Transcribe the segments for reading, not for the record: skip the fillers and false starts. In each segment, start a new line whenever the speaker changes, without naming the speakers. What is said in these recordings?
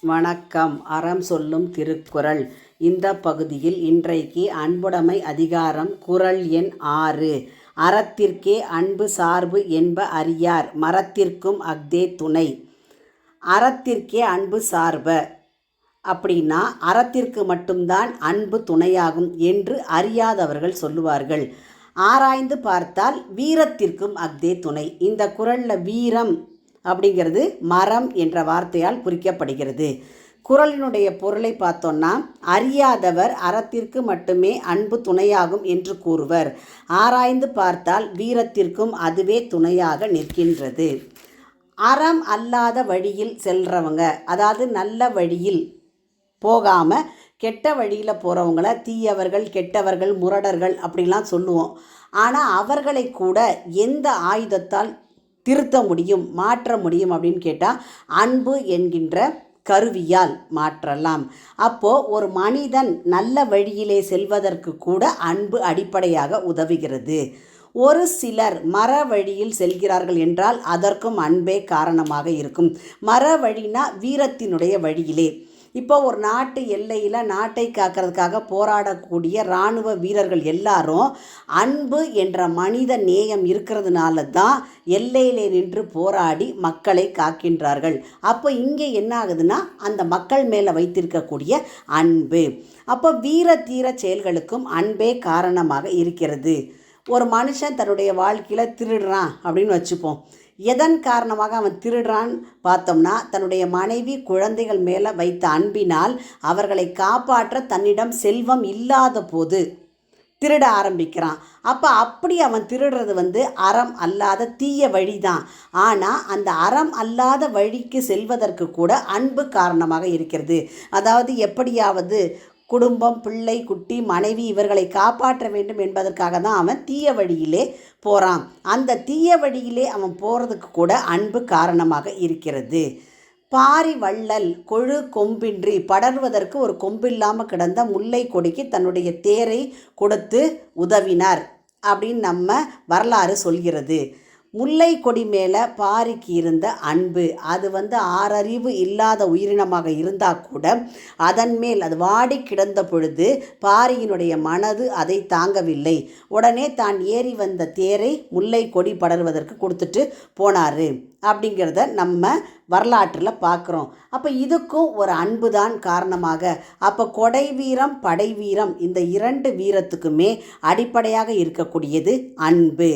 வணக்கம். அறம் சொல்லும் திருக்குறள். இந்த பகுதியில் இன்றைக்கு அன்புடைமை அதிகாரம் குறள் எண் 6. அறத்திற்கே அன்பு சார்பு என்ப அறியார், மரத்திற்கும் அஃதே துணை. அறத்திற்கே அன்பு சார்ப அப்படின்னா அறத்திற்கு மட்டும்தான் அன்பு துணையாகும் என்று அறியாதவர்கள் சொல்லுவார்கள். ஆராய்ந்து பார்த்தால் வீரத்திற்கும் அஃதே துணை. இந்த குறளில் வீரம் அப்படிங்கிறது மரம் என்ற வார்த்தையால் குறிக்கப்படுகிறது. குறளினுடைய பொருளை பார்த்தோன்னா, அறியாதவர் அறத்திற்கு மட்டுமே அன்பு துணையாகும் என்று கூறுவர். ஆராய்ந்து பார்த்தால் வீரத்திற்கும் அதுவே துணையாக நிற்கின்றது. அறம் அல்லாத வழியில் செல்றவங்க, அதாவது நல்ல வழியில் போகாமல் கெட்ட வழியில் போகிறவங்கள தீயவர்கள், கெட்டவர்கள், முரடர்கள் அப்படிலாம் சொல்லுவோம். ஆனால் அவர்களை கூட எந்த ஆயுதத்தால் திருத்த முடியும், மாற்ற முடியும் அப்படின்னு கேட்டால் அன்பு என்கின்ற கருவியால் மாற்றலாம். அப்போது ஒரு மனிதன் நல்ல வழியிலே செல்வதற்கு கூட அன்பு அடிப்படையாக உதவுகிறது. ஒரு சிலர் மர வழியில் செல்கிறார்கள் என்றால் அதற்கும் அன்பே காரணமாக இருக்கும். மர வழினா வீரத்தினுடைய வழியிலே. இப்போ ஒரு நாட்டு எல்லையில் நாட்டை காக்கிறதுக்காக போராடக்கூடிய இராணுவ வீரர்கள் எல்லாரும் அன்பு என்ற மனித நேயம் இருக்கிறதுனால தான் எல்லையிலே நின்று போராடி மக்களை காக்கின்றார்கள். அப்போ இங்கே என்ன ஆகுதுன்னா அந்த மக்கள் மேலே வைத்திருக்கக்கூடிய அன்பு. அப்போ வீர தீர செயல்களுக்கும் அன்பே காரணமாக இருக்கிறது. ஒரு மனுஷன் தன்னுடைய வாழ்க்கையில் திருடுறான் அப்படின்னு வச்சுப்போம். எதன் காரணமாக அவன் திருடுறான்னு பார்த்தோம்னா, தன்னுடைய மனைவி குழந்தைகள் மேலே வைத்த அன்பினால் அவர்களை காப்பாற்ற தன்னிடம் செல்வம் இல்லாத போது திருட ஆரம்பிக்கிறான். அப்படி அவன் திருடுறது அறம் அல்லாத தீய வழி தான். ஆனால் அந்த அறம் அல்லாத வழிக்கு செல்வதற்கு கூட அன்பு காரணமாக இருக்கிறது. அதாவது எப்படியாவது குடும்பம், பிள்ளை, குட்டி, மனைவி இவர்களை காப்பாற்ற வேண்டும் என்பதற்காக தான் அவன் தீய வழியிலே போகிறான். அந்த தீய வழியிலே அவன் போகிறதுக்கு கூட அன்பு காரணமாக இருக்கிறது. பாரி வள்ளல் கொழு கொம்பின்றி படர்வதற்கு ஒரு கொம்பில்லாமல் கிடந்த முல்லை கொடிக்கு தன்னுடைய தேரை கொடுத்து உதவினார் அப்படின்னு நம்ம வரலாறு சொல்கிறது. முல்லை கொடி மேலே பாரிக்கு இருந்த அன்பு, அது ஆறறிவு இல்லாத உயிரினமாக இருந்தால் கூட அதன் மேல் அது வாடி கிடந்த பொழுது பாரியினுடைய மனது அதை தாங்கவில்லை. உடனே தான் ஏறி வந்த தேரை முல்லை கொடி படர்வதற்கு கொடுத்துட்டு போனார் அப்படிங்கிறத நம்ம வரலாற்றில் பார்க்குறோம். அப்போ இதுக்கும் ஒரு அன்பு தான் காரணமாக. அப்போ கொடை வீரம், படை வீரம், இந்த இரண்டு வீரத்துக்குமே அடிப்படையாக இருக்கக்கூடியது அன்பு.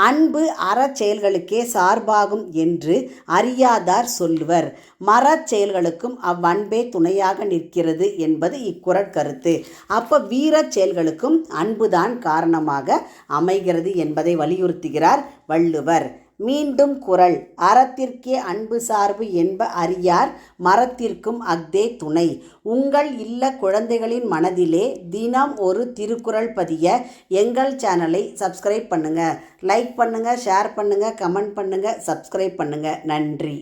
அன்பு அறச் செயல்களுக்கே சார்பாகும் என்று அறியாதார் சொல்லுவர். மரச் செயல்களுக்கும் அவ்வன்பே துணையாக நிற்கிறது என்பது இக்குறள் கருத்து. அப்போ வீரச் செயல்களுக்கும் அன்புதான் காரணமாக அமைகிறது என்பதை வலியுறுத்துகிறார் வள்ளுவர். மீண்டும் குறள். அறத்திற்கே அன்பு சார்பு என்ப அறியார், மரத்திற்கும் அஃதே துணை. உங்கள் இல்ல குழந்தைகளின் மனதிலே தினம் ஒரு திருக்குறள் பதிய எங்கள் சேனலை சப்ஸ்கிரைப் பண்ணுங்கள். லைக் பண்ணுங்கள், ஷேர் பண்ணுங்கள், கமெண்ட் பண்ணுங்கள், சப்ஸ்கிரைப் பண்ணுங்கள். நன்றி.